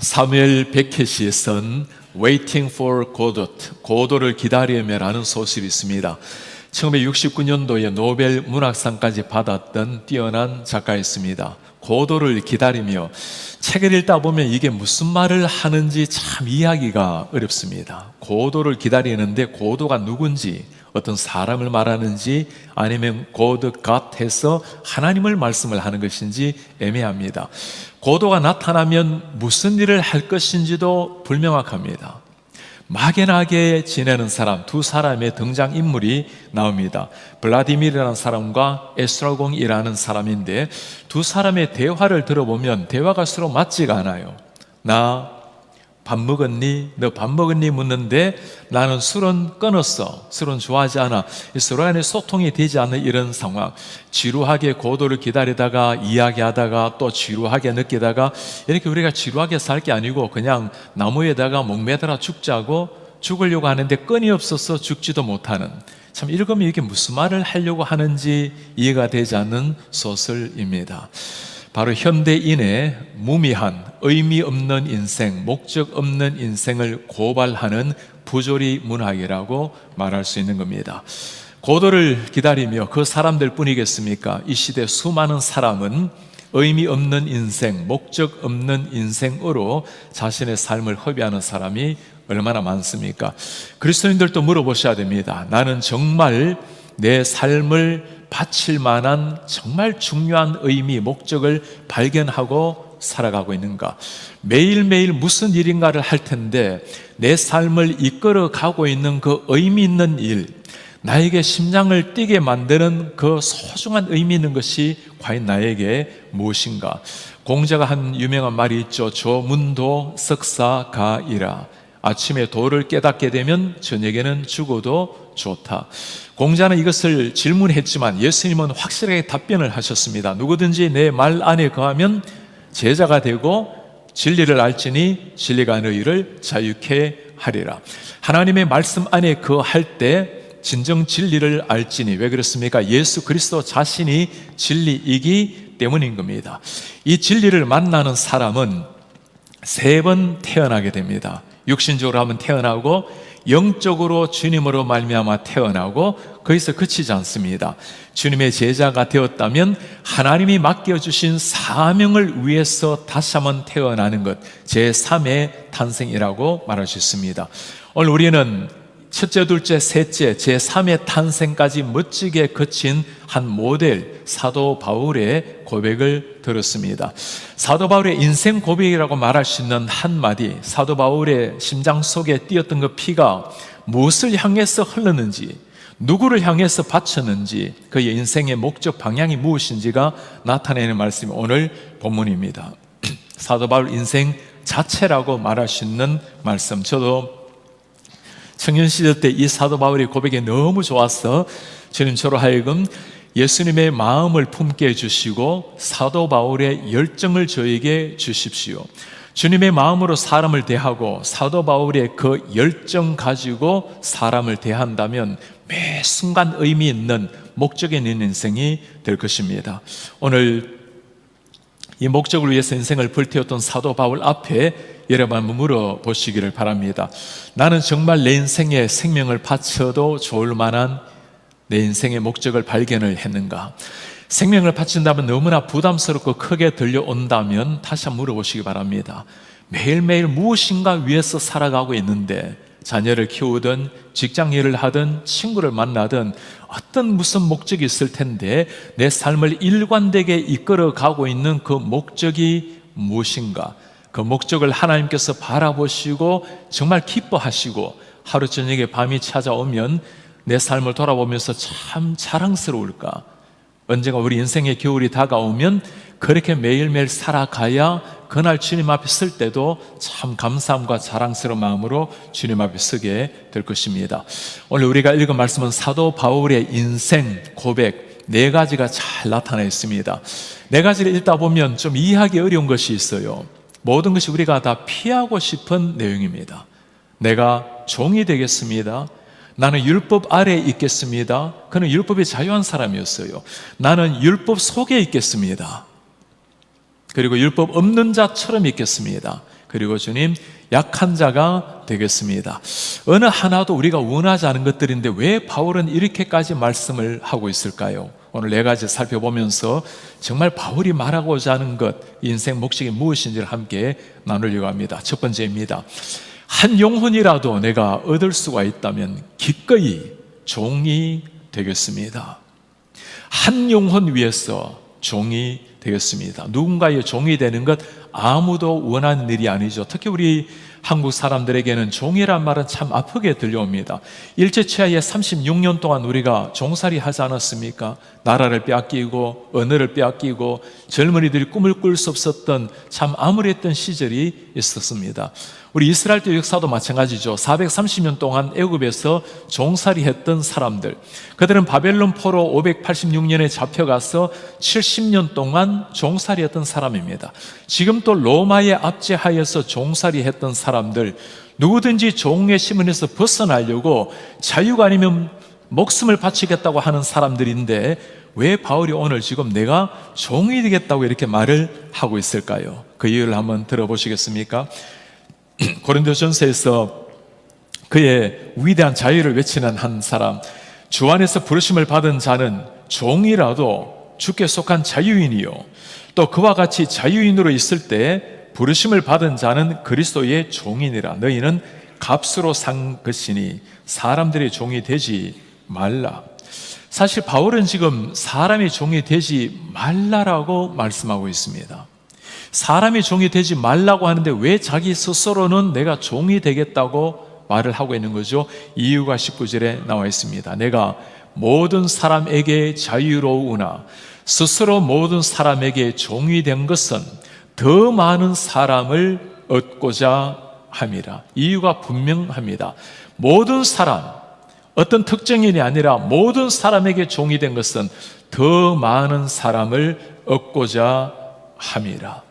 사무엘 베켓이 쓴 Waiting for Godot, 고도를 기다리며라는 소설이 있습니다. 1969년도에 노벨 문학상까지 받았던 뛰어난 작가였습니다. 고도를 기다리며 책을 읽다 보면 이게 무슨 말을 하는지 참 이해하기가 어렵습니다. 고도를 기다리는데 고도가 누군지, 어떤 사람을 말하는지 아니면 God 해서 하나님을 말씀을 하는 것인지 애매합니다. 고도가 나타나면 무슨 일을 할 것인지도 불명확합니다. 막연하게 지내는 사람, 두 사람의 등장인물이 나옵니다. 블라디미르라는 사람과 에스트라공이라는 사람인데 두 사람의 대화를 들어보면 대화가 서로 맞지가 않아요. 나 밥 먹었니? 너 밥 먹었니? 묻는데 나는 술은 끊었어. 술은 좋아하지 않아. 서로 간에 소통이 되지 않는 이런 상황. 지루하게 고도를 기다리다가 이야기하다가 또 지루하게 느끼다가 이렇게 우리가 지루하게 살 게 아니고 그냥 나무에다가 목매달아 죽자고 죽으려고 하는데 끈이 없어서 죽지도 못하는, 참 읽으면 이게 무슨 말을 하려고 하는지 이해가 되지 않는 소설입니다. 바로 현대인의 무미한 의미 없는 인생, 목적 없는 인생을 고발하는 부조리 문학이라고 말할 수 있는 겁니다. 고도를 기다리며 그 사람들 뿐이겠습니까? 이 시대 수많은 사람은 의미 없는 인생, 목적 없는 인생으로 자신의 삶을 허비하는 사람이 얼마나 많습니까? 그리스도인들도 물어보셔야 됩니다. 나는 정말 내 삶을 바칠 만한 정말 중요한 의미, 목적을 발견하고 살아가고 있는가? 매일매일 무슨 일인가를 할 텐데 내 삶을 이끌어 가고 있는 그 의미 있는 일, 나에게 심장을 뛰게 만드는 그 소중한 의미 있는 것이 과연 나에게 무엇인가? 공자가 한 유명한 말이 있죠. 조문도 석사가이라. 아침에 도를 깨닫게 되면 저녁에는 죽어도 좋다. 공자는 이것을 질문했지만 예수님은 확실하게 답변을 하셨습니다. 누구든지 내 말 안에 거하면 제자가 되고 진리를 알지니 진리가 너희를 자유케 하리라. 하나님의 말씀 안에 거할 때 진정 진리를 알지니, 왜 그렇습니까? 예수 그리스도 자신이 진리이기 때문인 겁니다. 이 진리를 만나는 사람은 세 번 태어나게 됩니다. 육신적으로 한번 태어나고 영적으로 주님으로 말미암아 태어나고 거기서 그치지 않습니다. 주님의 제자가 되었다면 하나님이 맡겨주신 사명을 위해서 다시 한번 태어나는 것, 제3의 탄생이라고 말할 수 있습니다. 오늘 우리는 첫째, 둘째, 셋째, 제3의 탄생까지 멋지게 거친 한 모델 사도 바울의 고백을 들었습니다. 사도 바울의 인생 고백이라고 말할 수 있는 한마디, 사도 바울의 심장 속에 뛰었던 그 피가 무엇을 향해서 흘렀는지, 누구를 향해서 바쳤는지, 그의 인생의 목적 방향이 무엇인지가 나타내는 말씀이 오늘 본문입니다. 사도 바울 인생 자체라고 말할 수 있는 말씀, 저도 청년 시절 때 이 사도 바울의 고백이 너무 좋아서 주님 저로 하여금 예수님의 마음을 품게 해주시고 사도 바울의 열정을 저에게 주십시오. 주님의 마음으로 사람을 대하고 사도 바울의 그 열정 가지고 사람을 대한다면 매 순간 의미 있는 목적 있는 인생이 될 것입니다. 오늘 이 목적을 위해서 인생을 불태웠던 사도 바울 앞에 여러분 한번 물어보시기를 바랍니다. 나는 정말 내 인생에 생명을 바쳐도 좋을 만한 내 인생의 목적을 발견을 했는가? 생명을 바친다면 너무나 부담스럽고 크게 들려온다면 다시 한번 물어보시기 바랍니다. 매일매일 무엇인가 위해서 살아가고 있는데 자녀를 키우든 직장 일을 하든 친구를 만나든 어떤 무슨 목적이 있을 텐데 내 삶을 일관되게 이끌어가고 있는 그 목적이 무엇인가? 그 목적을 하나님께서 바라보시고 정말 기뻐하시고 하루 저녁에 밤이 찾아오면 내 삶을 돌아보면서 참 자랑스러울까? 언젠가 우리 인생의 겨울이 다가오면 그렇게 매일매일 살아가야 그날 주님 앞에 설 때도 참 감사함과 자랑스러운 마음으로 주님 앞에 서게 될 것입니다. 오늘 우리가 읽은 말씀은 사도 바울의 인생 고백 4가지가 잘 나타나 있습니다. 4가지를 읽다 보면 좀 이해하기 어려운 것이 있어요. 모든 것이 우리가 다 피하고 싶은 내용입니다. 내가 종이 되겠습니다. 나는 율법 아래에 있겠습니다. 그는 율법에 자유한 사람이었어요. 나는 율법 속에 있겠습니다. 그리고 율법 없는 자처럼 있겠습니다. 그리고 주님, 약한 자가 되겠습니다. 어느 하나도 우리가 원하지 않은 것들인데 왜 바울은 이렇게까지 말씀을 하고 있을까요? 오늘 네 가지 살펴보면서 정말 바울이 말하고자 하는 것, 인생 목적이 무엇인지를 함께 나누려고 합니다. 첫 번째입니다. 한 영혼이라도 내가 얻을 수가 있다면 기꺼이 종이 되겠습니다. 한 영혼 위해서 종이 되겠습니다. 누군가의 종이 되는 것 아무도 원하는 일이 아니죠. 특히 우리 한국 사람들에게는 종이란 말은 참 아프게 들려옵니다. 일제치하에 36년 동안 우리가 종살이 하지 않았습니까? 나라를 빼앗기고 언어를 빼앗기고 젊은이들이 꿈을 꿀 수 없었던 참 암울했던 시절이 있었습니다. 우리 이스라엘 때 역사도 마찬가지죠. 430년 동안 애굽에서 종살이 했던 사람들, 그들은 바벨론 포로 586년에 잡혀가서 70년 동안 종살이 했던 사람입니다. 지금 또 로마의 압제하에서 종살이 했던 사람들, 누구든지 종의 시문에서 벗어나려고 자유가 아니면 목숨을 바치겠다고 하는 사람들인데 왜 바울이 오늘 지금 내가 종이 되겠다고 이렇게 말을 하고 있을까요? 그 이유를 한번 들어보시겠습니까? 고린도전서에서 그의 위대한 자유를 외치는 한 사람, 주 안에서 부르심을 받은 자는 종이라도 주께 속한 자유인이요, 또 그와 같이 자유인으로 있을 때 부르심을 받은 자는 그리스도의 종이니라. 너희는 값으로 산 것이니 사람들의 종이 되지 말라. 사실 바울은 지금 사람의 종이 되지 말라라고 말씀하고 있습니다. 사람이 종이 되지 말라고 하는데 왜 자기 스스로는 내가 종이 되겠다고 말을 하고 있는 거죠? 이유가 19절에 나와 있습니다. 내가 모든 사람에게 자유로우나 스스로 모든 사람에게 종이 된 것은 더 많은 사람을 얻고자 함이라. 이유가 분명합니다. 모든 사람, 어떤 특정인이 아니라 모든 사람에게 종이 된 것은 더 많은 사람을 얻고자 함이라.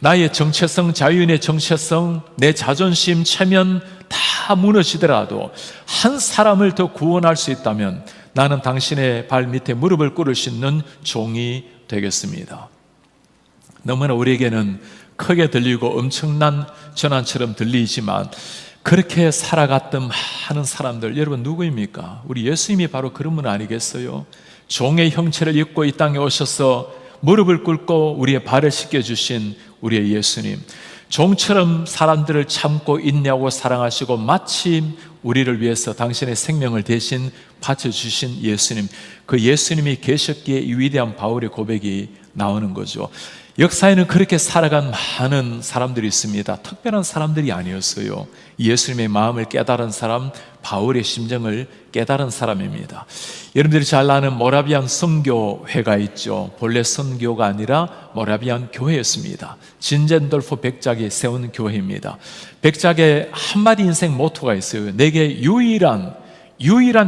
나의 정체성, 자유인의 정체성, 내 자존심, 체면 다 무너지더라도 한 사람을 더 구원할 수 있다면 나는 당신의 발 밑에 무릎을 꿇을 수 있는 종이 되겠습니다. 너무나 우리에게는 크게 들리고 엄청난 전환처럼 들리지만 그렇게 살아갔던 많은 사람들, 여러분 누구입니까? 우리 예수님이 바로 그런 분 아니겠어요? 종의 형체를 입고 이 땅에 오셔서 무릎을 꿇고 우리의 발을 씻겨주신 우리의 예수님, 종처럼 사람들을 참고 인내하고 사랑하시고 마침 우리를 위해서 당신의 생명을 대신 바쳐주신 예수님, 그 예수님이 계셨기에 이 위대한 바울의 고백이 나오는 거죠. 역사에는 그렇게 살아간 많은 사람들이 있습니다. 특별한 사람들이 아니었어요. 예수님의 마음을 깨달은 사람, 바울의 심정을 깨달은 사람입니다. 여러분들이 잘 아는 모라비안 선교회가 있죠. 본래 선교가 아니라 모라비안 교회였습니다. 진젠돌프 백작이 세운 교회입니다. 백작의 한마디 인생 모토가 있어요. 내게 유일한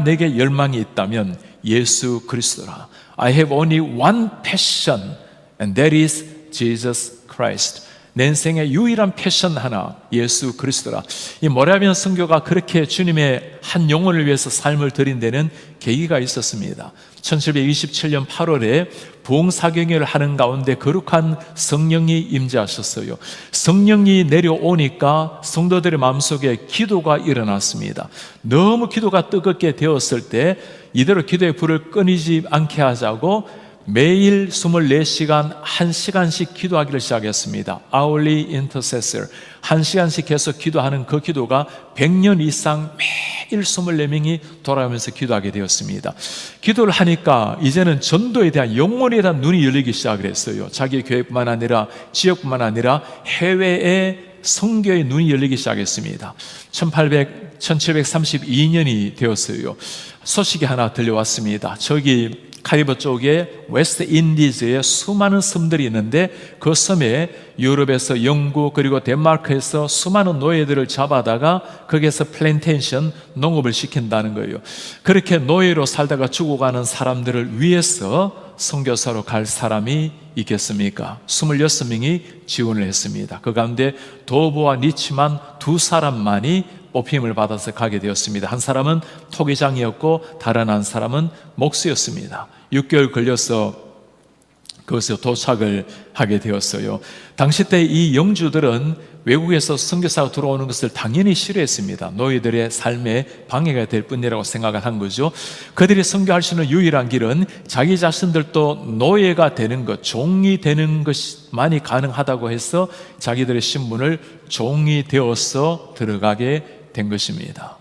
내게 열망이 있다면 예수 그리스도라. I have only one passion and that is Jesus Christ. 내 인생의 유일한 패션 하나, 예수 그리스도라. 이 모라비안 선교가 그렇게 주님의 한 영혼을 위해서 삶을 드린 데는 계기가 있었습니다. 1727년 8월에 부흥사경회를 하는 가운데 거룩한 성령이 임재하셨어요. 성령이 내려오니까 성도들의 마음속에 기도가 일어났습니다. 너무 기도가 뜨겁게 되었을 때 이대로 기도의 불을 끊이지 않게 하자고 매일 24시간 1시간씩 기도하기를 시작했습니다. Hourly Intercessor, 1시간씩 계속 기도하는 그 기도가 100년 이상 매일 24명이 돌아가면서 기도하게 되었습니다. 기도를 하니까 이제는 전도에 대한 영혼에 대한 눈이 열리기 시작을 했어요. 자기 교회뿐만 아니라 지역뿐만 아니라 해외의 선교의 눈이 열리기 시작했습니다. 1732년이 되었어요. 소식이 하나 들려왔습니다. 저기 카리브 쪽에 웨스트 인디즈에 수많은 섬들이 있는데 그 섬에 유럽에서 영국 그리고 덴마크에서 수많은 노예들을 잡아다가 거기에서 플랜테이션 농업을 시킨다는 거예요. 그렇게 노예로 살다가 죽어가는 사람들을 위해서 선교사로 갈 사람이 있겠습니까? 26명이 지원을 했습니다. 그 가운데 도브와 니치만 두 사람만이 뽑힘을 받아서 가게 되었습니다. 한 사람은 토기장이었고 다른 한 사람은 목수였습니다. 6개월 걸려서 그것에 도착을 하게 되었어요. 당시 때 이 영주들은 외국에서 선교사가 들어오는 것을 당연히 싫어했습니다. 노예들의 삶에 방해가 될 뿐이라고 생각을 한 거죠. 그들이 선교할 수 있는 유일한 길은 자기 자신들도 노예가 되는 것, 종이 되는 것만이 가능하다고 해서 자기들의 신분을 종이 되어서 들어가게 된 것입니다.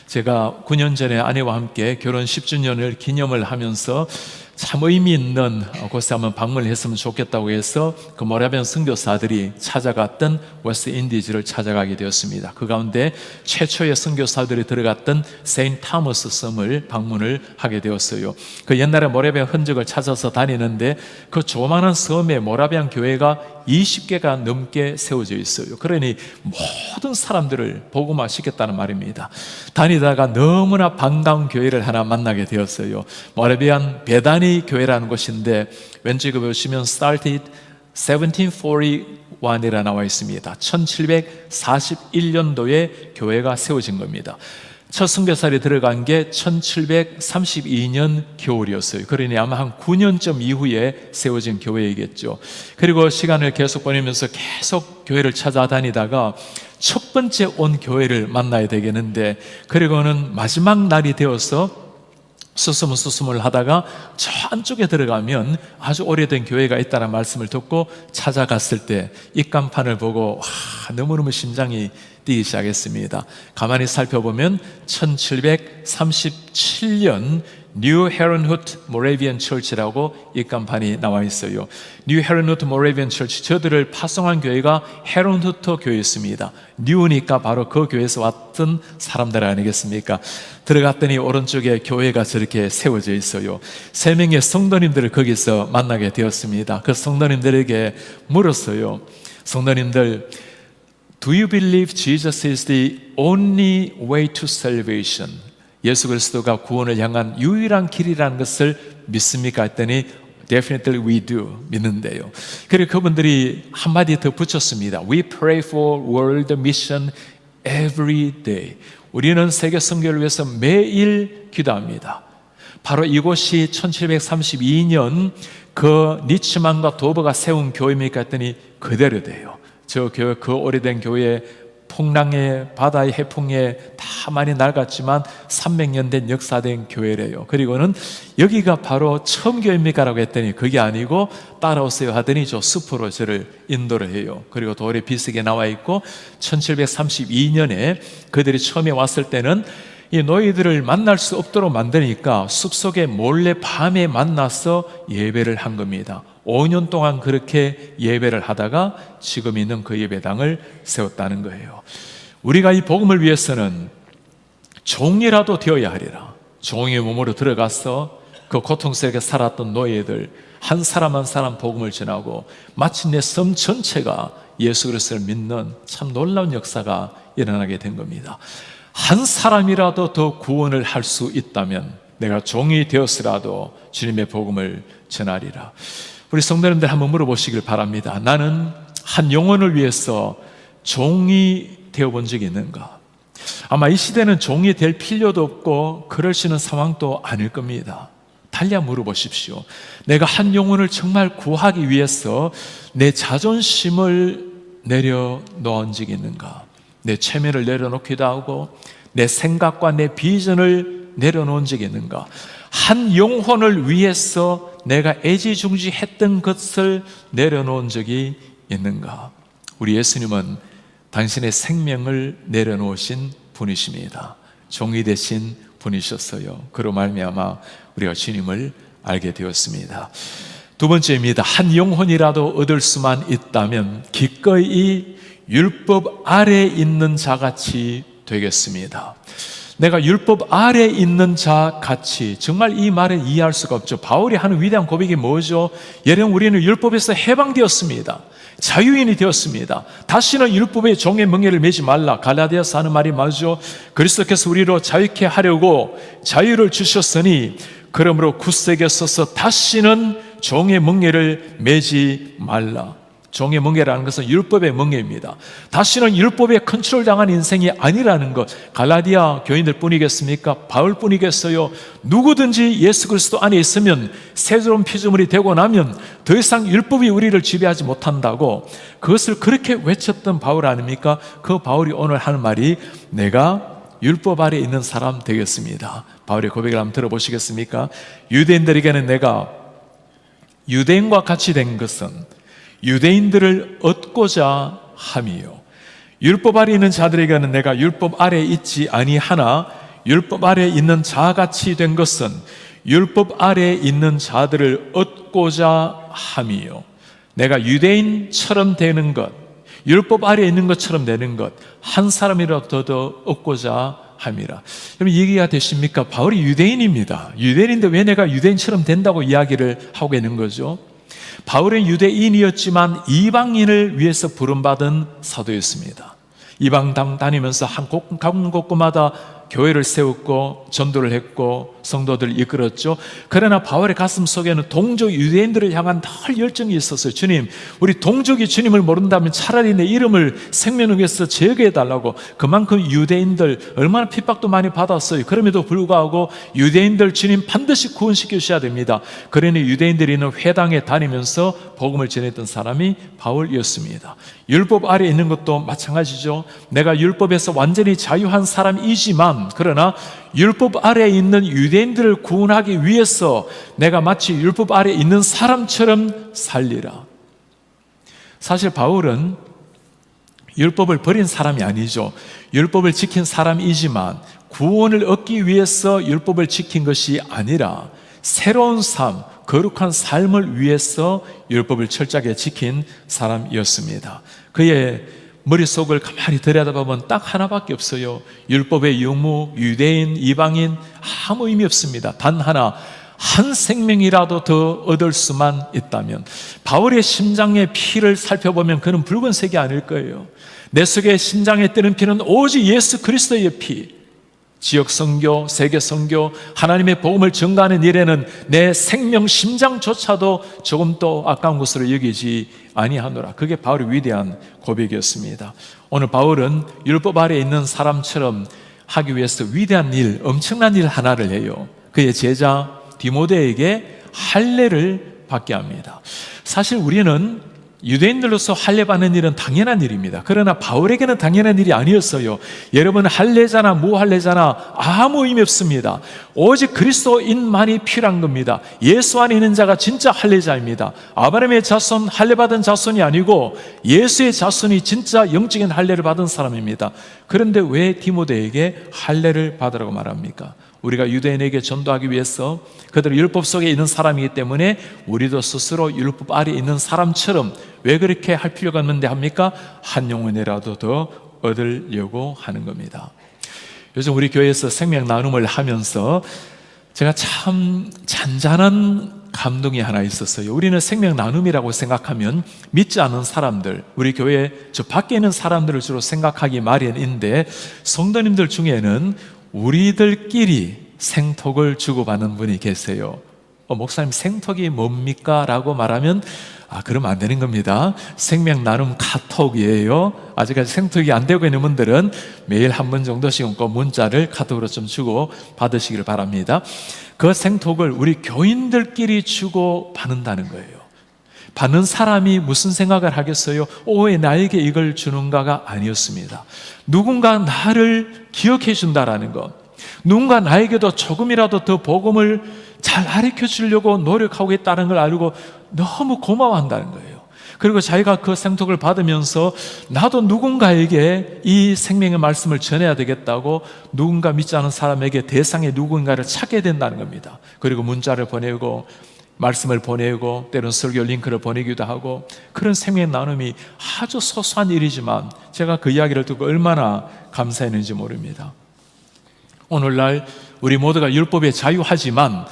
제가 9년 전에 아내와 함께 결혼 10주년을 기념을 하면서 참 의미 있는 곳에 한번 방문을 했으면 좋겠다고 해서 그 모라비안 선교사들이 찾아갔던 웨스트 인디즈를 찾아가게 되었습니다. 그 가운데 최초의 선교사들이 들어갔던 세인트 타머스 섬을 방문을 하게 되었어요. 그 옛날에 모라비안 흔적을 찾아서 다니는데 그 조그마한 섬에 모라비안 교회가 20개가 넘게 세워져 있어요. 그러니 모든 사람들을 복음화 시켰다는 말입니다. 다니다가 너무나 반가운 교회를 하나 만나게 되었어요. 모라비안 베다니 교회라는 곳인데 왼쪽에 보시면 started 1741이라 나와 있습니다. 1741년도에 교회가 세워진 겁니다. 첫 선교사들이 들어간 게 1732년 겨울이었어요. 그러니 아마 한 9년쯤 이후에 세워진 교회이겠죠. 그리고 시간을 계속 보내면서 계속 교회를 찾아다니다가 첫 번째 온 교회를 만나야 되겠는데, 그리고는 마지막 날이 되어서 수스물 하다가 저 안쪽에 들어가면 아주 오래된 교회가 있다는 말씀을 듣고 찾아갔을 때 입간판을 보고 너무너무 심장이 뛰기 시작했습니다. 가만히 살펴보면 1737년 뉴 헤런후트 모라비안 처치라고 입간판이 나와 있어요. 뉴 헤런후트 모라비안 처치, 저들을 파송한 교회가 헤런후트 교회였습니다. 뉴니까 바로 그 교회에서 왔던 사람들 아니겠습니까? 들어갔더니 오른쪽에 교회가 저렇게 세워져 있어요. 3명의 성도님들을 거기서 만나게 되었습니다. 그 성도님들에게 물었어요. 성도님들, Do you believe Jesus is the only way to salvation? 예수 그리스도가 구원을 향한 유일한 길이라는 것을 믿습니까? 했더니 Definitely we do. 믿는데요. 그리고 그분들이 한마디 더 붙였습니다. We pray for world mission every day. 우리는 세계 선교를 위해서 매일 기도합니다. 바로 이곳이 1732년 그 니츠만과 도버가 세운 교회입니까? 했더니 그대로 돼요. 저 교회, 그 오래된 교회, 풍랑에, 바다의 해풍에 다 많이 낡았지만 300년 된 역사된 교회래요. 그리고는 여기가 바로 처음 교회입니까? 라고 했더니 그게 아니고 따라오세요 하더니 저 숲으로 저를 인도를 해요. 그리고 돌에 비석에 나와 있고 1732년에 그들이 처음에 왔을 때는 이 노예들을 만날 수 없도록 만드니까 숲속에 몰래 밤에 만나서 예배를 한 겁니다. 5년 동안 그렇게 예배를 하다가 지금 있는 그 예배당을 세웠다는 거예요. 우리가 이 복음을 위해서는 종이라도 되어야 하리라. 종의 몸으로 들어가서 그 고통스럽게 살았던 노예들 한 사람 한 사람 복음을 전하고 마침내 섬 전체가 예수 그리스도를 믿는 참 놀라운 역사가 일어나게 된 겁니다. 한 사람이라도 더 구원을 할 수 있다면 내가 종이 되었으라도 주님의 복음을 전하리라. 우리 성도님들 한번 물어보시길 바랍니다. 나는 한 영혼을 위해서 종이 되어본 적이 있는가? 아마 이 시대는 종이 될 필요도 없고 그럴 수 있는 상황도 아닐 겁니다. 달리 한번 물어보십시오. 내가 한 영혼을 정말 구하기 위해서 내 자존심을 내려놓은 적이 있는가? 내 체면을 내려놓기도 하고 내 생각과 내 비전을 내려놓은 적이 있는가? 한 영혼을 위해서 내가 애지중지했던 것을 내려놓은 적이 있는가? 우리 예수님은 당신의 생명을 내려놓으신 분이십니다. 종이 되신 분이셨어요. 그로 말미암아 우리가 주님을 알게 되었습니다. 두 번째입니다. 한 영혼이라도 얻을 수만 있다면 기꺼이 율법 아래 있는 자같이 되겠습니다. 내가 율법 아래 있는 자 같이, 정말 이 말을 이해할 수가 없죠. 바울이 하는 위대한 고백이 뭐죠? 여러분, 우리는 율법에서 해방되었습니다. 자유인이 되었습니다. 다시는 율법의 종의 멍에를 매지 말라. 갈라디아서 하는 말이 맞죠? 그리스도께서 우리로 자유케 하려고 자유를 주셨으니 그러므로 굳세게 서서 다시는 종의 멍에를 매지 말라. 종의 멍에라는 것은 율법의 멍에입니다. 다시는 율법에 컨트롤당한 인생이 아니라는 것. 갈라디아 교인들 뿐이겠습니까? 바울 뿐이겠어요? 누구든지 예수 그리스도 안에 있으면 새로운 피조물이 되고 나면 더 이상 율법이 우리를 지배하지 못한다고, 그것을 그렇게 외쳤던 바울 아닙니까? 그 바울이 오늘 하는 말이 내가 율법 아래 있는 사람 되겠습니다. 바울의 고백을 한번 들어보시겠습니까? 유대인들에게는 내가 유대인과 같이 된 것은 유대인들을 얻고자 함이요, 율법 아래 있는 자들에게는 내가 율법 아래 있지 아니하나 율법 아래 있는 자같이 된 것은 율법 아래 있는 자들을 얻고자 함이요. 내가 유대인처럼 되는 것, 율법 아래 있는 것처럼 되는 것, 한 사람이라도 더 얻고자 함이라. 여러분 이해가 되십니까? 바울이 유대인입니다. 유대인인데 왜 내가 유대인처럼 된다고 이야기를 하고 있는 거죠? 바울은 유대인이었지만 이방인을 위해서 부름받은 사도였습니다. 이방당 다니면서 각 곳마다 교회를 세웠고 전도를 했고 성도들을 이끌었죠. 그러나 바울의 가슴 속에는 동족 유대인들을 향한 늘 열정이 있었어요. 주님, 우리 동족이 주님을 모른다면 차라리 내 이름을 생명에서 제거해달라고. 그만큼 유대인들 얼마나 핍박도 많이 받았어요. 그럼에도 불구하고 유대인들 주님 반드시 구원시켜 주셔야 됩니다. 그러니 유대인들이 있는 회당에 다니면서 복음을 전했던 사람이 바울이었습니다. 율법 아래 있는 것도 마찬가지죠. 내가 율법에서 완전히 자유한 사람이지만 그러나 율법 아래에 있는 유대인들을 구원하기 위해서 내가 마치 율법 아래에 있는 사람처럼 살리라. 사실 바울은 율법을 버린 사람이 아니죠. 율법을 지킨 사람이지만 구원을 얻기 위해서 율법을 지킨 것이 아니라 새로운 삶, 거룩한 삶을 위해서 율법을 철저하게 지킨 사람이었습니다. 그의 머릿속을 가만히 들여다보면 딱 하나밖에 없어요. 율법의 유무, 유대인, 이방인 아무 의미 없습니다. 단 하나, 한 생명이라도 더 얻을 수만 있다면. 바울의 심장의 피를 살펴보면 그는 붉은색이 아닐 거예요. 내 속에 심장에 뜨는 피는 오직 예수 그리스도의 피. 지역 선교, 세계 선교, 하나님의 복음을 전가하는 일에는 내 생명 심장조차도 조금도 아까운 것으로 여기지 아니하노라. 그게 바울의 위대한 고백이었습니다. 오늘 바울은 율법 아래에 있는 사람처럼 하기 위해서 위대한 일, 엄청난 일 하나를 해요. 그의 제자 디모데에게 할례를 받게 합니다. 사실 우리는 유대인들로서 할례 받는 일은 당연한 일입니다. 그러나 바울에게는 당연한 일이 아니었어요. 여러분, 할례자나 무할례자나 아무 의미 없습니다. 오직 그리스도인만이 필요한 겁니다. 예수 안에 있는 자가 진짜 할례자입니다. 아브라함의 자손, 할례 받은 자손이 아니고 예수의 자손이 진짜 영적인 할례를 받은 사람입니다. 그런데 왜 디모데에게 할례를 받으라고 말합니까? 우리가 유대인에게 전도하기 위해서 그들은 율법 속에 있는 사람이기 때문에 우리도 스스로 율법 아래에 있는 사람처럼 왜 그렇게 할 필요가 있는데 합니까? 한 영혼이라도 더 얻으려고 하는 겁니다. 요즘 우리 교회에서 생명 나눔을 하면서 제가 참 잔잔한 감동이 하나 있었어요. 우리는 생명 나눔이라고 생각하면 믿지 않은 사람들, 우리 교회 저 밖에 있는 사람들을 주로 생각하기 마련인데 성도님들 중에는 우리들끼리 생톡을 주고받는 분이 계세요. 목사님, 생톡이 뭡니까? 라고 말하면 그러면 안 되는 겁니다. 생명 나눔 카톡이에요. 아직까지 생톡이 안 되고 있는 분들은 매일 한 번 정도씩 꼭 문자를 카톡으로 좀 주고 받으시기를 바랍니다. 그 생톡을 우리 교인들끼리 주고 받는다는 거예요. 받는 사람이 무슨 생각을 하겠어요? 왜 나에게 이걸 주는가가 아니었습니다. 누군가 나를 기억해 준다라는 것, 누군가 나에게도 조금이라도 더 복음을 잘 가르쳐 주려고 노력하고 있다는 걸 알고 너무 고마워한다는 거예요. 그리고 자기가 그 생톡을 받으면서 나도 누군가에게 이 생명의 말씀을 전해야 되겠다고 누군가 믿지 않은 사람에게 대상의 누군가를 찾게 된다는 겁니다. 그리고 문자를 보내고 말씀을 보내고 때로는 설교 링크를 보내기도 하고, 그런 생명 나눔이 아주 소소한 일이지만 제가 그 이야기를 듣고 얼마나 감사했는지 모릅니다. 오늘날 우리 모두가 율법에 자유하지만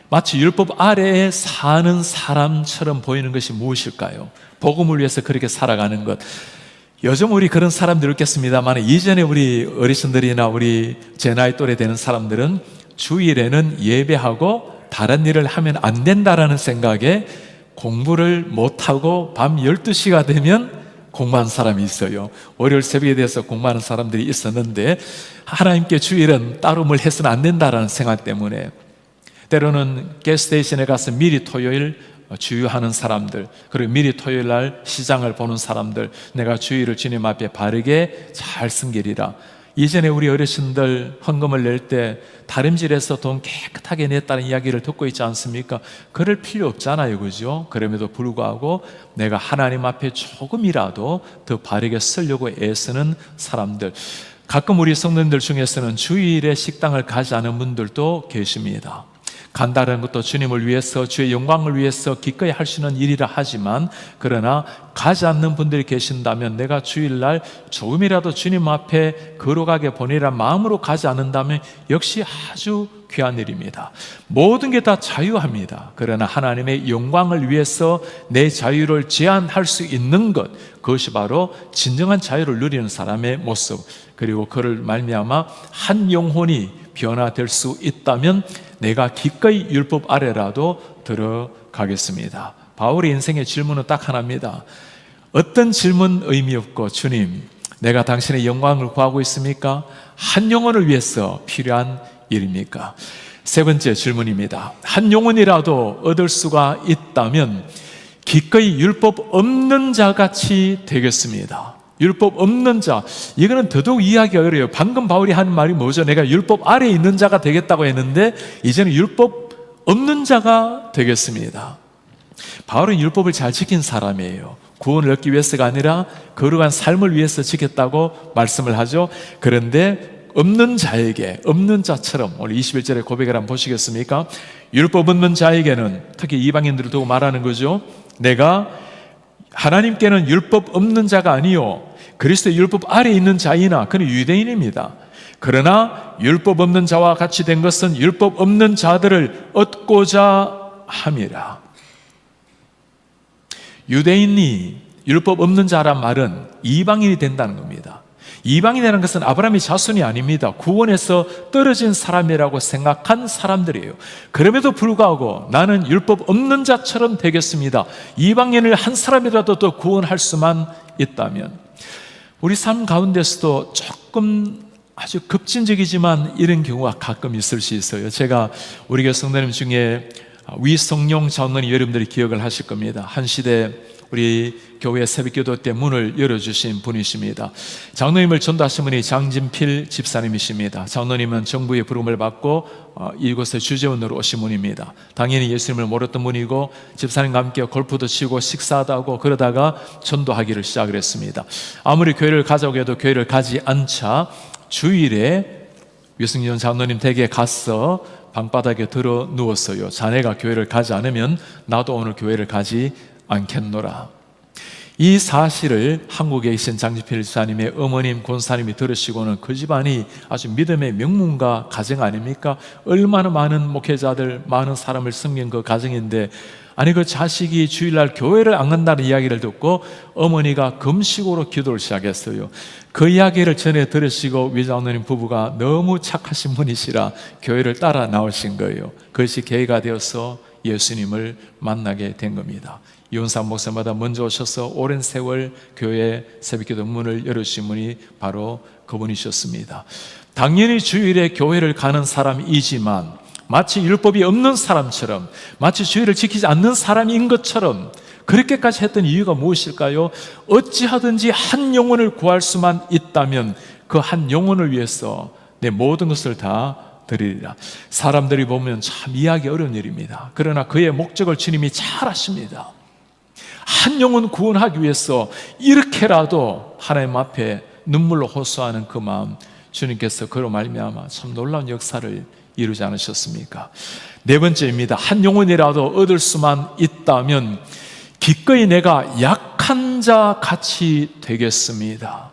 마치 율법 아래에 사는 사람처럼 보이는 것이 무엇일까요? 복음을 위해서 그렇게 살아가는 것. 요즘 우리 그런 사람들 있겠습니다만 이전에 우리 어르신들이나 우리 제 나이 또래 되는 사람들은 주일에는 예배하고 다른 일을 하면 안 된다라는 생각에 공부를 못하고 밤 12시가 되면 공부하는 사람이 있어요. 월요일 새벽에 대해서 공부하는 사람들이 있었는데 하나님께 주일은 따로 뭘 해서는 안 된다라는 생각 때문에 때로는 가스스테이션에 가서 미리 토요일 주유하는 사람들, 그리고 미리 토요일 날 시장을 보는 사람들, 내가 주일을 주님 앞에 바르게 잘 섬기리라. 이전에 우리 어르신들 헌금을 낼 때 다림질해서 돈 깨끗하게 냈다는 이야기를 듣고 있지 않습니까? 그럴 필요 없잖아요, 그죠? 그럼에도 불구하고 내가 하나님 앞에 조금이라도 더 바르게 쓰려고 애쓰는 사람들, 가끔 우리 성도님들 중에서는 주일에 식당을 가지 않은 분들도 계십니다. 간다는 것도 주님을 위해서, 주의 영광을 위해서 기꺼이 할 수 있는 일이라 하지만, 그러나 가지 않는 분들이 계신다면 내가 주일날 조금이라도 주님 앞에 거룩하게 보내라 마음으로 가지 않는다면 역시 아주 귀한 일입니다. 모든 게 다 자유합니다. 그러나 하나님의 영광을 위해서 내 자유를 제한할 수 있는 것, 그것이 바로 진정한 자유를 누리는 사람의 모습, 그리고 그를 말미암아 한 영혼이 변화될 수 있다면 내가 기꺼이 율법 아래라도 들어가겠습니다. 바울의 인생의 질문은 딱 하나입니다. 어떤 질문 의미 없고, 주님, 내가 당신의 영광을 구하고 있습니까? 한 영혼을 위해서 필요한 일입니까? 세 번째 질문입니다. 한 영혼이라도 얻을 수가 있다면 기꺼이 율법 없는 자같이 되겠습니다. 율법 없는 자, 이거는 더더욱 이해하기가 어려워요. 방금 바울이 하는 말이 뭐죠? 내가 율법 아래에 있는 자가 되겠다고 했는데 이제는 율법 없는 자가 되겠습니다. 바울은 율법을 잘 지킨 사람이에요. 구원을 얻기 위해서가 아니라 거룩한 삶을 위해서 지켰다고 말씀을 하죠. 그런데 없는 자에게, 없는 자처럼, 오늘 21절의 고백을 한번 보시겠습니까? 율법 없는 자에게는, 특히 이방인들을 두고 말하는 거죠. 내가 하나님께는 율법 없는 자가 아니요 그리스도의 율법 아래에 있는 자이나, 그는 유대인입니다. 그러나 율법 없는 자와 같이 된 것은 율법 없는 자들을 얻고자 함이라. 유대인이 율법 없는 자란 말은 이방인이 된다는 겁니다. 이방인이라는 것은 아브라함의 자손이 아닙니다. 구원에서 떨어진 사람이라고 생각한 사람들이에요. 그럼에도 불구하고 나는 율법 없는 자처럼 되겠습니다. 이방인을 한 사람이라도 더 구원할 수만 있다면. 우리 삶 가운데서도 조금 아주 급진적이지만 이런 경우가 가끔 있을 수 있어요. 제가 우리 교회 성도님 중에 위성용 장로님, 여러분들이 기억을 하실 겁니다. 한 시대 우리 교회 새벽기도 때 문을 열어주신 분이십니다. 장로님을 전도하신 분이 장진필 집사님이십니다. 장로님은 정부의 부름을 받고 이곳에 주재원으로 오신 분입니다. 당연히 예수님을 모르던 분이고 집사님과 함께 골프도 치고 식사도 하고 그러다가 전도하기를 시작을 했습니다. 아무리 교회를 가자고 해도 교회를 가지 않자 주일에 위승전 장로님 댁에 가서 방바닥에 들어 누웠어요. 자네가 교회를 가지 않으면 나도 오늘 교회를 가지 않겠노라. 이 사실을 한국에 계신 장진필 집사님의 어머님 권사님이 들으시고는 그 집안이 아주 믿음의 명문가 가정 아닙니까? 얼마나 많은 목회자들, 많은 사람을 섬긴 그 가정인데, 아니 그 자식이 주일날 교회를 안 간다는 이야기를 듣고 어머니가 금식으로 기도를 시작했어요. 그 이야기를 전에 들으시고 위장로님 부부가 너무 착하신 분이시라 교회를 따라 나오신 거예요. 그것이 계기가 되어서 예수님을 만나게 된 겁니다. 이혼사 목사마다 먼저 오셔서 오랜 세월 교회 새벽기도 문을 열어주신 분이 바로 그분이셨습니다. 당연히 주일에 교회를 가는 사람이지만 마치 율법이 없는 사람처럼, 마치 주일을 지키지 않는 사람인 것처럼 그렇게까지 했던 이유가 무엇일까요? 어찌하든지 한 영혼을 구할 수만 있다면 그 한 영혼을 위해서 내 모든 것을 다 드리리라. 사람들이 보면 참 이해하기 어려운 일입니다. 그러나 그의 목적을 주님이 잘 아십니다. 한 영혼 구원하기 위해서 이렇게라도 하나님 앞에 눈물로 호소하는 그 마음, 주님께서 그로 말미암아 참 놀라운 역사를 이루지 않으셨습니까? 네 번째입니다. 한 영혼이라도 얻을 수만 있다면 기꺼이 내가 약한 자 같이 되겠습니다.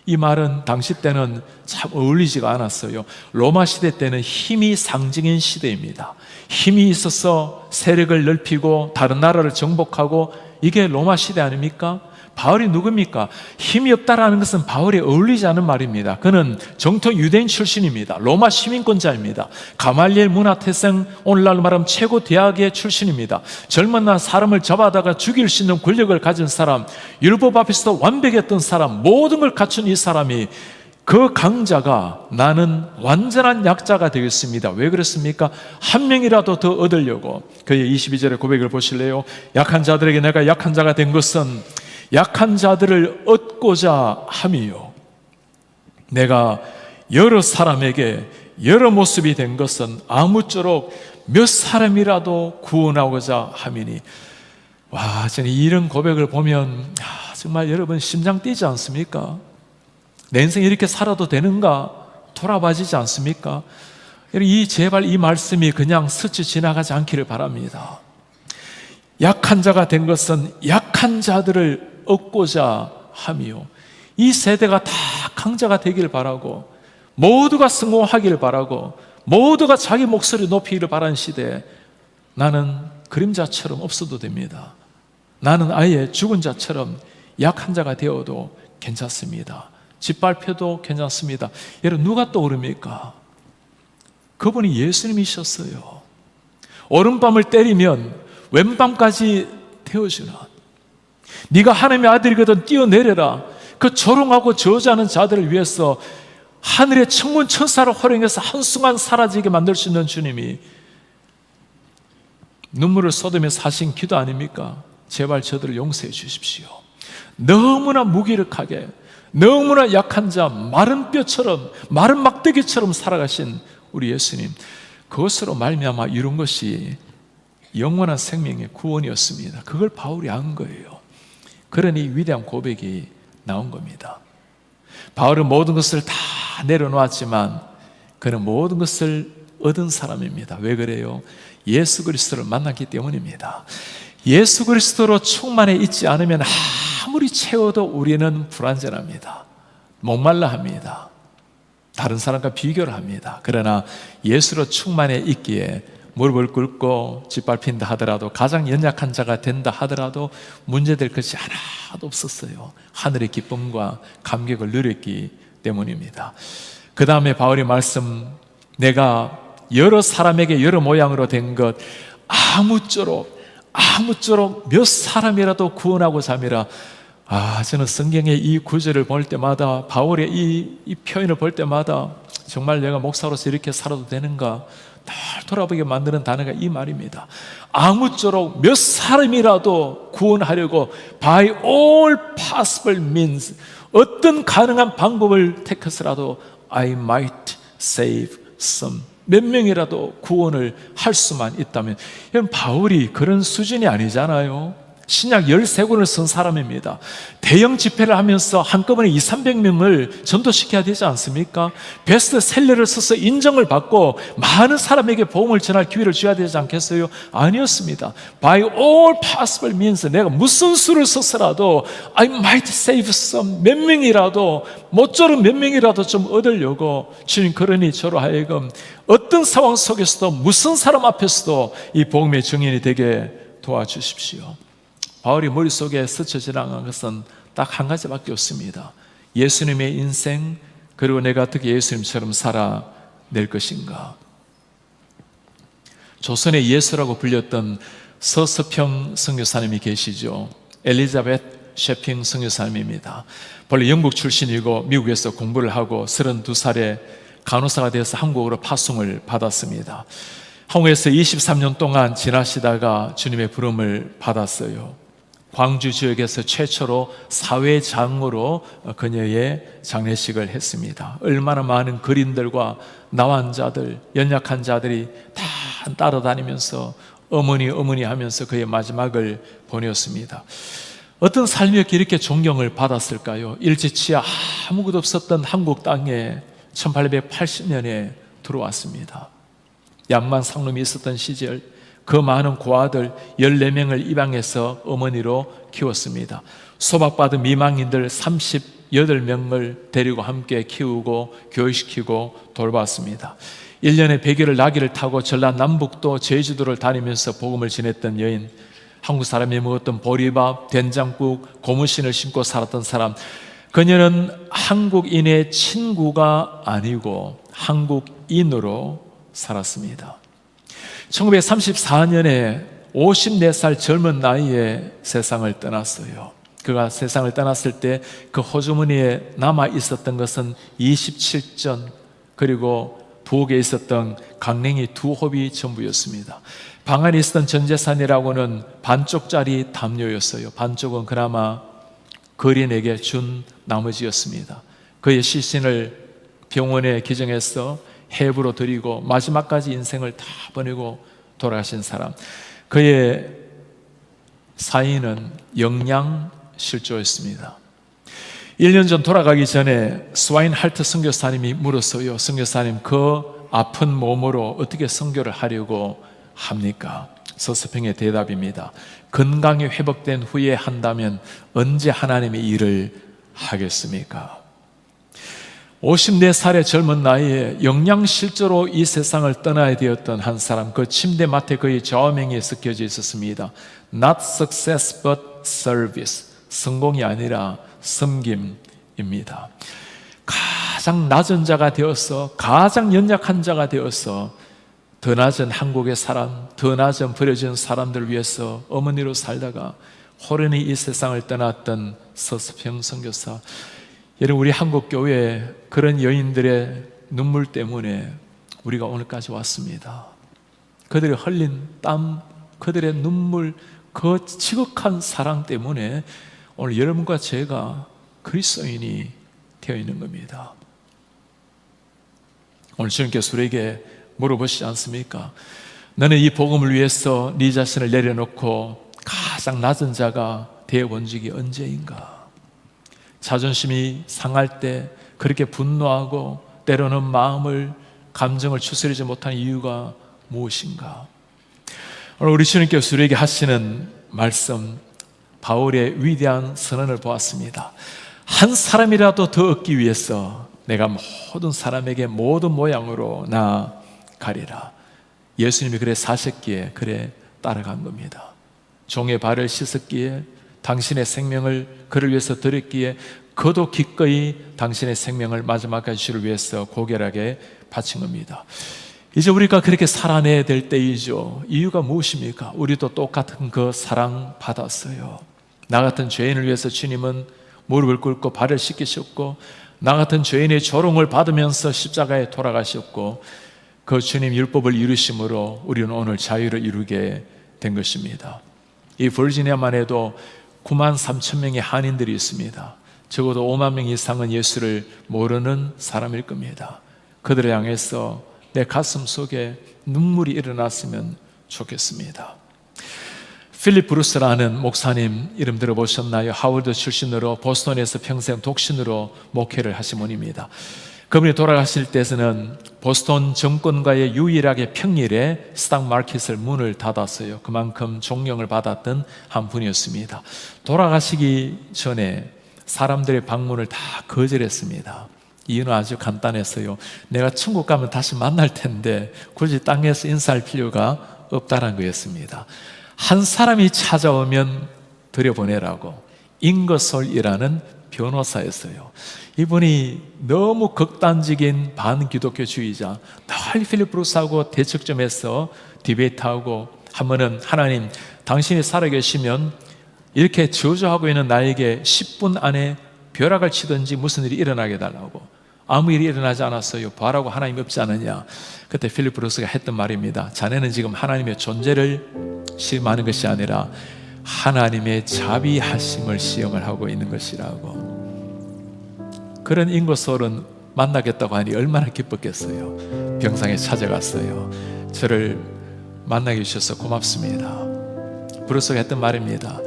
이 말은 당시 때는 참 어울리지가 않았어요. 로마 시대 때는 힘이 상징인 시대입니다. 힘이 있어서 세력을 넓히고 다른 나라를 정복하고, 이게 로마 시대 아닙니까? 바울이 누굽니까? 힘이 없다라는 것은 바울에 어울리지 않은 말입니다. 그는 정통 유대인 출신입니다. 로마 시민권자입니다. 가말리엘 문화태생, 오늘날로 말하면 최고 대학의 출신입니다. 젊은 날 사람을 잡아다가 죽일 수 있는 권력을 가진 사람, 율법 앞에서도 완벽했던 사람, 모든 걸 갖춘 이 사람이, 그 강자가 나는 완전한 약자가 되겠습니다. 왜 그랬습니까? 한 명이라도 더 얻으려고. 그의 22절의 고백을 보실래요? 약한 자들에게 내가 약한 자가 된 것은 약한 자들을 얻고자 함이요, 내가 여러 사람에게 여러 모습이 된 것은 아무쪼록 몇 사람이라도 구원하고자 함이니. 와, 저는 이런 고백을 보면 정말 여러분 심장 뛰지 않습니까? 내 인생 이렇게 살아도 되는가 돌아봐지지 않습니까? 제발 이 말씀이 그냥 스쳐 지나가지 않기를 바랍니다. 약한 자가 된 것은 약한 자들을 얻고자 함이요. 이 세대가 다 강자가 되길 바라고, 모두가 성공하길 바라고, 모두가 자기 목소리 높이기를 바라는 시대에 나는 그림자처럼 없어도 됩니다. 나는 아예 죽은 자처럼 약한 자가 되어도 괜찮습니다. 짓밟혀도 괜찮습니다. 여러분, 누가 떠오릅니까? 그분이 예수님이셨어요. 오른밤을 때리면 왼밤까지 태워주는, 네가 하나님의 아들이거든 뛰어내려라, 그 조롱하고 저주하는 자들을 위해서 하늘의 천군 천사를 활용해서 한순간 사라지게 만들 수 있는 주님이 눈물을 쏟으면서 하신 기도 아닙니까? 제발 저들을 용서해 주십시오. 너무나 무기력하게, 너무나 약한 자, 마른 뼈처럼, 마른 막대기처럼 살아가신 우리 예수님, 그것으로 말미암아 이룬 것이 영원한 생명의 구원이었습니다. 그걸 바울이 안 거예요. 그러니 위대한 고백이 나온 겁니다. 바울은 모든 것을 다 내려놓았지만 그는 모든 것을 얻은 사람입니다. 왜 그래요? 예수 그리스도를 만났기 때문입니다. 예수 그리스도로 충만해 있지 않으면 아무리 채워도 우리는 불완전합니다. 목말라 합니다. 다른 사람과 비교를 합니다. 그러나 예수로 충만해 있기에 무릎을 꿇고 짓밟힌다 하더라도, 가장 연약한 자가 된다 하더라도 문제될 것이 하나도 없었어요. 하늘의 기쁨과 감격을 누렸기 때문입니다. 그 다음에 바울이 말씀, 내가 여러 사람에게 여러 모양으로 된 것 아무쪼록 몇 사람이라도 구원하고자 함이라. 저는 성경의 이 구절을 볼 때마다, 바울의 이 표현을 볼 때마다 정말 내가 목사로서 이렇게 살아도 되는가 늘 돌아보게 만드는 단어가 이 말입니다. 아무쪼록 몇 사람이라도 구원하려고 by all possible means, 어떤 가능한 방법을 택해서라도 I might save some, 몇 명이라도 구원을 할 수만 있다면. 여러분, 바울이 그런 수준이 아니잖아요. 신약 13권을 쓴 사람입니다. 대형 집회를 하면서 한꺼번에 200~300명을 전도시켜야 되지 않습니까? 베스트셀러를 써서 인정을 받고 많은 사람에게 복음을 전할 기회를 줘야 되지 않겠어요? 아니었습니다. By all possible means, 내가 무슨 수를 써서라도 I might save some, 몇 명이라도, 모쪼록 몇 명이라도 좀 얻으려고 주님, 그러니 저로 하여금 어떤 상황 속에서도, 무슨 사람 앞에서도 이 복음의 증인이 되게 도와주십시오. 바울이 머릿속에 스쳐 지나간 것은 딱 한 가지밖에 없습니다. 예수님의 인생, 그리고 내가 어떻게 예수님처럼 살아낼 것인가. 조선의 예수라고 불렸던 서서평 선교사님이 계시죠. 엘리자베트 셰핑 선교사님입니다. 본래 영국 출신이고 미국에서 공부를 하고 32살에 간호사가 되어서 한국으로 파송을 받았습니다. 한국에서 23년 동안 지나시다가 주님의 부름을 받았어요. 광주 지역에서 최초로 사회장으로 그녀의 장례식을 했습니다. 얼마나 많은 그린들과 나환자들, 연약한 자들이 다 따라다니면서 어머니 하면서 그의 마지막을 보냈습니다. 어떤 삶이었기에 이렇게 존경을 받았을까요? 일제치하 아무것도 없었던 한국 땅에 1880년에 들어왔습니다. 양만 상놈이 있었던 시절, 그 많은 고아들 14명을 입양해서 어머니로 키웠습니다. 소박받은 미망인들 38명을 데리고 함께 키우고 교육시키고 돌봤습니다. 1년에 100일을 나귀를 타고 전라남북도 제주도를 다니면서 복음을 전했던 여인, 한국 사람이 먹었던 보리밥, 된장국, 고무신을 신고 살았던 사람. 그녀는 한국인의 친구가 아니고 한국인으로 살았습니다. 1934년에 54살 젊은 나이에 세상을 떠났어요. 그가 세상을 떠났을 때 그 호주머니에 남아 있었던 것은 27전, 그리고 부엌에 있었던 강냉이 2홉이 전부였습니다. 방 안에 있었던 전 재산이라고는 반쪽짜리 담요였어요. 반쪽은 그나마 거린에게 준 나머지였습니다. 그의 시신을 병원에 기정해서 해부로 드리고 마지막까지 인생을 다 보내고 돌아가신 사람. 그의 사인은 영양실조였습니다. 1년 전 돌아가기 전에 스와인할트 선교사님이 물었어요. 선교사님, 그 아픈 몸으로 어떻게 선교를 하려고 합니까? 서스평의 대답입니다. 건강이 회복된 후에 한다면 언제 하나님의 일을 하겠습니까? 54살의 젊은 나이에 영양실조로 이 세상을 떠나야 되었던 한 사람, 그 침대 맡에 그의 좌우명이 쓰여져 있었습니다. Not success but service. 성공이 아니라 섬김입니다. 가장 낮은 자가 되어서, 가장 연약한 자가 되어서 더 낮은 한국의 사람, 더 낮은 버려진 사람들을 위해서 어머니로 살다가 호련히 이 세상을 떠났던 서스평 선교사. 여러분, 우리 한국교회에 그런 여인들의 눈물 때문에 우리가 오늘까지 왔습니다. 그들의 흘린 땀, 그들의 눈물, 그 지극한 사랑 때문에 오늘 여러분과 제가 그리스도인이 되어 있는 겁니다. 오늘 주님께서 우리에게 물어보시지 않습니까? 너는 이 복음을 위해서 네 자신을 내려놓고 가장 낮은 자가 되어본 적이 언제인가? 자존심이 상할 때 그렇게 분노하고 때로는 마음을, 감정을 추스리지 못한 이유가 무엇인가? 오늘 우리 주님께서 우리에게 하시는 말씀, 바울의 위대한 선언을 보았습니다. 한 사람이라도 더 얻기 위해서 내가 모든 사람에게 모든 모양으로 나아가리라. 예수님이 그래 사셨기에 그래 따라간 겁니다. 종의 발을 씻었기에, 당신의 생명을 그를 위해서 드렸기에 그도 기꺼이 당신의 생명을 마지막까지 주를 위해서 고결하게 바친 겁니다. 이제 우리가 그렇게 살아내야 될 때이죠. 이유가 무엇입니까? 우리도 똑같은 그 사랑 받았어요. 나 같은 죄인을 위해서 주님은 무릎을 꿇고 발을 씻기셨고, 나 같은 죄인의 조롱을 받으면서 십자가에 돌아가셨고, 그 주님 율법을 이루심으로 우리는 오늘 자유를 이루게 된 것입니다. 이 버지니아만 해도 9만 3천 명의 한인들이 있습니다. 적어도 5만 명 이상은 예수를 모르는 사람일 겁니다. 그들을 향해서 내 가슴 속에 눈물이 일어났으면 좋겠습니다. 필립 브루스라는 목사님 이름 들어보셨나요? 하워드 출신으로 보스턴에서 평생 독신으로 목회를 하신 분입니다. 그분이 돌아가실 때에는 보스턴 정권과의 유일하게 평일에 스탁마켓을 문을 닫았어요. 그만큼 존경을 받았던 한 분이었습니다. 돌아가시기 전에 사람들의 방문을 다 거절했습니다. 이유는 아주 간단했어요. 내가 천국 가면 다시 만날 텐데 굳이 땅에서 인사할 필요가 없다는 거였습니다. 한 사람이 찾아오면 들여보내라고, 잉거솔이라는 변호사였어요. 이분이 너무 극단적인 반기독교주의자, 늘 필립 브루스하고 대척점에서 디베이트하고, 한 번은 하나님, 당신이 살아계시면 이렇게 저주하고 있는 나에게 10분 안에 벼락을 치든지 무슨 일이 일어나게 해달라고. 아무 일이 일어나지 않았어요. 부활하고 하나님 없지 않느냐. 그때 필립 브루스가 했던 말입니다. 자네는 지금 하나님의 존재를 시험하는 것이 아니라 하나님의 자비하심을 시험을 하고 있는 것이라고. 그런 잉거솔은 만나겠다고 하니 얼마나 기뻤겠어요. 병상에 찾아갔어요. 저를 만나게 해주셔서 고맙습니다. 브루스가 했던 말입니다.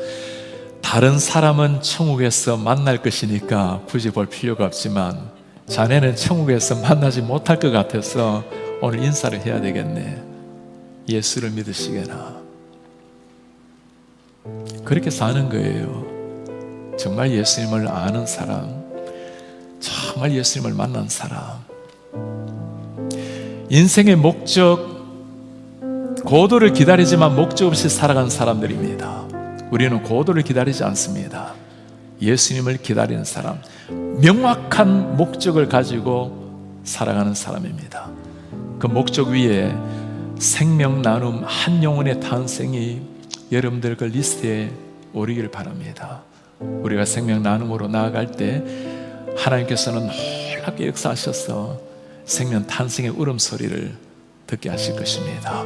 다른 사람은 천국에서 만날 것이니까 굳이 볼 필요가 없지만 자네는 천국에서 만나지 못할 것 같아서 오늘 인사를 해야 되겠네. 예수를 믿으시게나. 그렇게 사는 거예요. 정말 예수님을 아는 사람, 정말 예수님을 만난 사람, 인생의 목적, 고도를 기다리지만 목적 없이 살아간 사람들입니다. 우리는 고도를 기다리지 않습니다. 예수님을 기다리는 사람, 명확한 목적을 가지고 살아가는 사람입니다. 그 목적 위에 생명 나눔 한 영혼의 탄생이 여러분들 그 리스트에 오르기를 바랍니다. 우리가 생명 나눔으로 나아갈 때 하나님께서는 놀랍게 역사하셔서 생명 탄생의 울음소리를 듣게 하실 것입니다.